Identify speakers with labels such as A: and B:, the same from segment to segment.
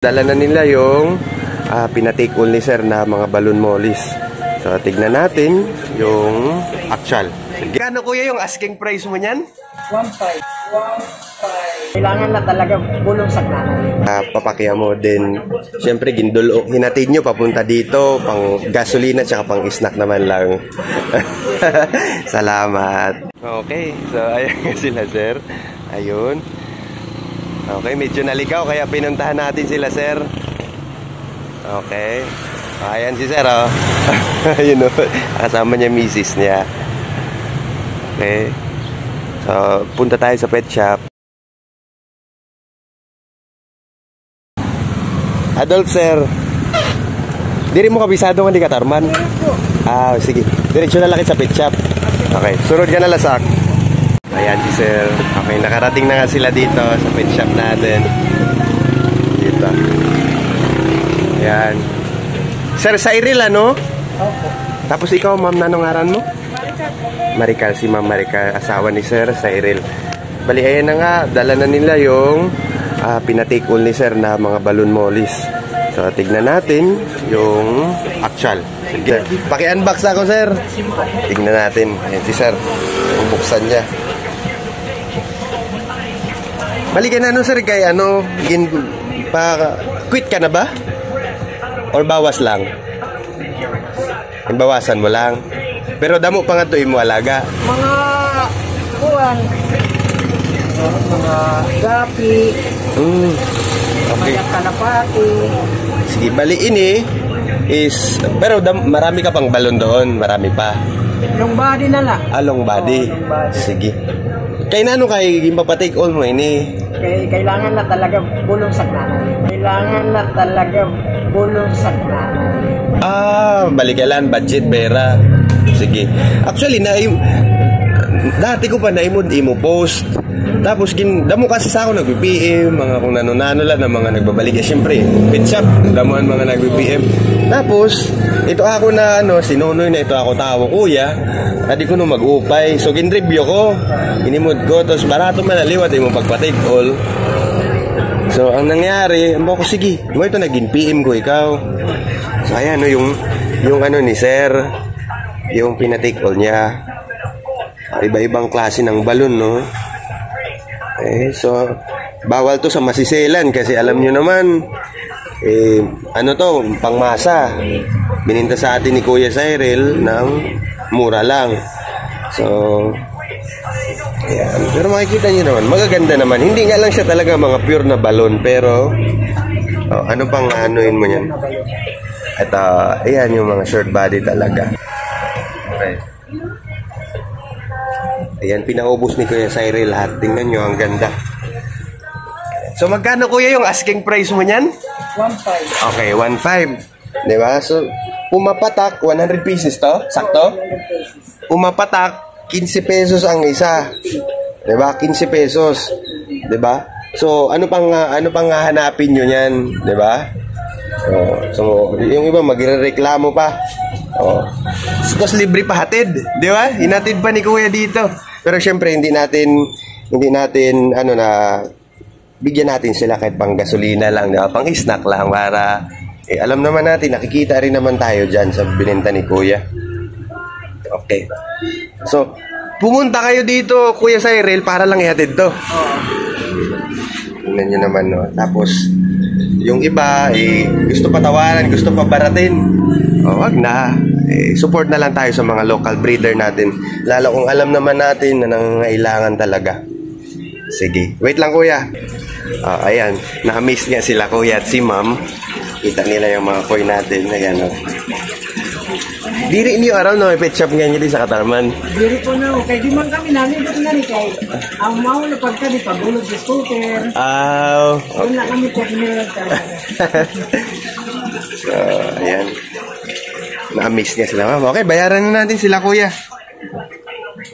A: Dala na nila yung pinatake all ni sir na mga balloon mollies. So, tignan natin yung actual. Kano kuya yung asking price mo niyan?
B: 1.5. Kailangan na talaga bulong sakna.
A: Papakya mo din. Siyempre, hinatid nyo papunta dito. Pang gasolina tsaka pang snack naman lang. Salamat. Okay. So, ayan nga sila sir. Ayun. Okay, medyo naligaw kaya pinuntahan natin sila sir. Okay. Ayan si sir oh. Ayun oh. Kasama niya misis niya. Okay. So, punta tayo sa pet shop. Adolf sir. Diri mo kabisado nga di Katarman? Sige. Diretso na lakit sa pet shop. Okay. Sunod ka na lasak. Ayan si sir. Okay, nakarating na nga sila dito sa pet shop natin. Dito. Ayan. Sir, Cyril ano?
B: Opo.
A: Tapos ikaw, ma'am, nanong ngaran mo? Marical, si ma'am Marical, asawa ni sir Cyril. Bali, ayan na nga, dala na nila yung pinatake all ni sir na mga balloon mollies. So, tignan natin yung actual. Sige. Paki-unbox ako, sir. Tignan natin. Ayan si sir. Bubuksan niya. Balikan na ano, sir, kay ano, quit ka na ba? Or bawas lang? Bawasan mo lang. Pero damo pa nga ito mo alaga.
B: Mga kuwan. Mga gapi.
A: Okay.
B: Mga kalapati.
A: Sige, bali ini is, pero marami ka pang balon doon. Marami pa.
B: Long body na lang.
A: Long body. Sige. Kaya na ano kay impapatake all mo ini?
B: Kailangan na talaga bulong sakna. Kailangan na talaga bulong sakna.
A: Balikalan, budget, pera. Sige. Actually, dati ko pa imo post. Tapos, damo kasi sa ako nag-PM, mga kung nano-nano lang ng mga nagbabalik. Siyempre, pet shop, damuhan mga nag-PM. Tapos, ito ako na, sinunoy na ito ako tawo, kuya. Adi ko nung mag-upay. So, ginreview ko, inimod ko. Tapos, barato manaliwat, mo pagpatake all. So, ang nangyari, ko, sige, mo ito naging PM ko, ikaw. So, ayan, yung ano ni sir, yung pinatake all niya. Iba-ibang klase ng balon, no? Okay, so, bawal to sa masiselan kasi alam nyo naman, ano to, pangmasa. Bininta sa atin ni Kuya Cyril ng mura lang. So, ayan. Pero makikita nyo naman, magaganda naman. Hindi nga lang siya talaga mga pure na balon, pero, ano pang anuin mo yan? At, ayan yung mga short body talaga. Okay. Ayan, pinaubos ni Kuya Cyril lahat. Tingnan nyo, ang ganda. So, magkano kuya yung asking price mo niyan?
B: 1.5.
A: Okay, 1.5. Diba? So, pumapatak, 100 pieces to? Sakto? Pumapatak, 15 pesos ang isa. Diba? 15 pesos. Diba? So, ano pang hahanapin nyo niyan? Diba? So, yung iba magrereklamo pa. Tapos libre pa hatid, di ba? Hinatid pa ni Kuya dito. Pero syempre hindi natin bigyan natin sila kahit pang gasolina lang, di ba? Pang snack lang para alam naman natin, nakikita rin naman tayo diyan sa binenta ni Kuya. Okay. So, pumunta kayo dito, Kuya Cyril, para lang ihatid to. Tingnan nyo naman, no? Tapos yung iba, gusto patawaran, gusto pabaratin. Wag na. Support na lang tayo sa mga local breeder natin. Lalo kung alam naman natin na nangangailangan talaga. Sige. Wait lang, Kuya. Ayan. Nakamiss nga sila, Kuya at si Ma'am. Kita nila yung mga koi natin. Ayan, o. Diri niyo araw, no? Pet shop nga nyo din sa Katarman.
B: Diri po na. Kaya di man kami nanindot nga ni kay. Ang maula pagka di pagulog sa scooter. Doon na kami technical talaga.
A: So, ayan. Na-miss niya sila, ma'am. Okay, bayaran na natin sila, Kuya.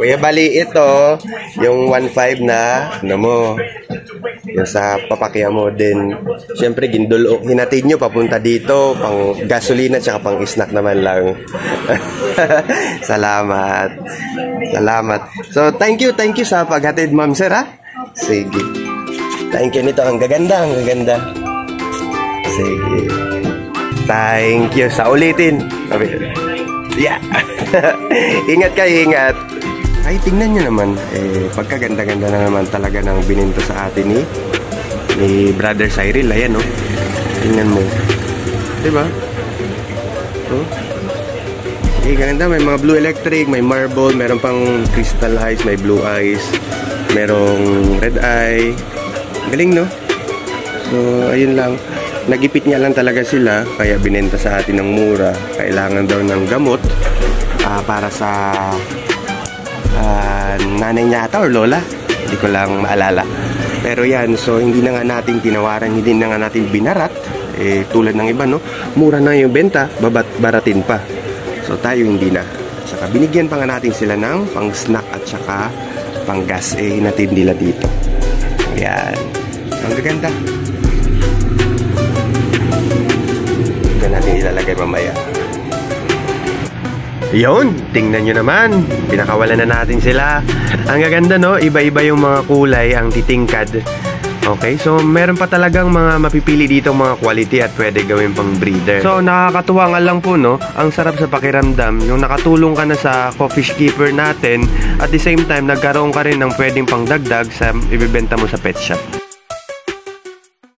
A: Kuya, bali ito, yung 1.5 na, yung sa papakya mo din. Siyempre, hinatid nyo papunta dito, pang gasolina tsaka pang snack naman lang. Salamat. So, thank you sa paghatid, ma'am, sir, ha? Sige. Thank you nito, ang gaganda. Sige. Thank you. Sa ulitin. Yeah. Ingat kayo, ingat. Ay, tingnan nyo naman. Pagkaganda-ganda na naman talaga ng bininto sa atin ni Brother Cyril. Ayan, oh. Tingnan mo. Diba? Oh. Ganda. May mga blue electric, may marble, meron pang crystal eyes, may blue eyes, merong red eye. Galing, no? So, ayun lang. Nagipit niya lang talaga sila, kaya binenta sa atin ng mura. Kailangan daw ng gamot para sa nanay niya ata or lola. Hindi ko lang maalala. Pero yan, so hindi na nga natin tinawaran, hindi na nga natin binarat. Tulad ng iba, no? Mura na yung benta, baratin pa. So tayo hindi na. Saka binigyan pa nga natin sila ng pang snack at saka pang gas. Hinatid nila dito. Yan. Ang gaganda. Ito natin ilalagay mamaya. Yun, tingnan nyo naman. Pinakawalan na natin sila. Ang gaganda, no? Iba-iba yung mga kulay, ang titingkad. Okay, so meron pa talagang mga mapipili dito mga quality at pwede gawin pang breeder. So nakakatuwa nga lang po, no? Ang sarap sa pakiramdam yung nakatulong ka na sa co-fish keeper natin at the same time nagkaroon ka rin ng pwedeng pangdagdag sa ibibenta mo sa pet shop.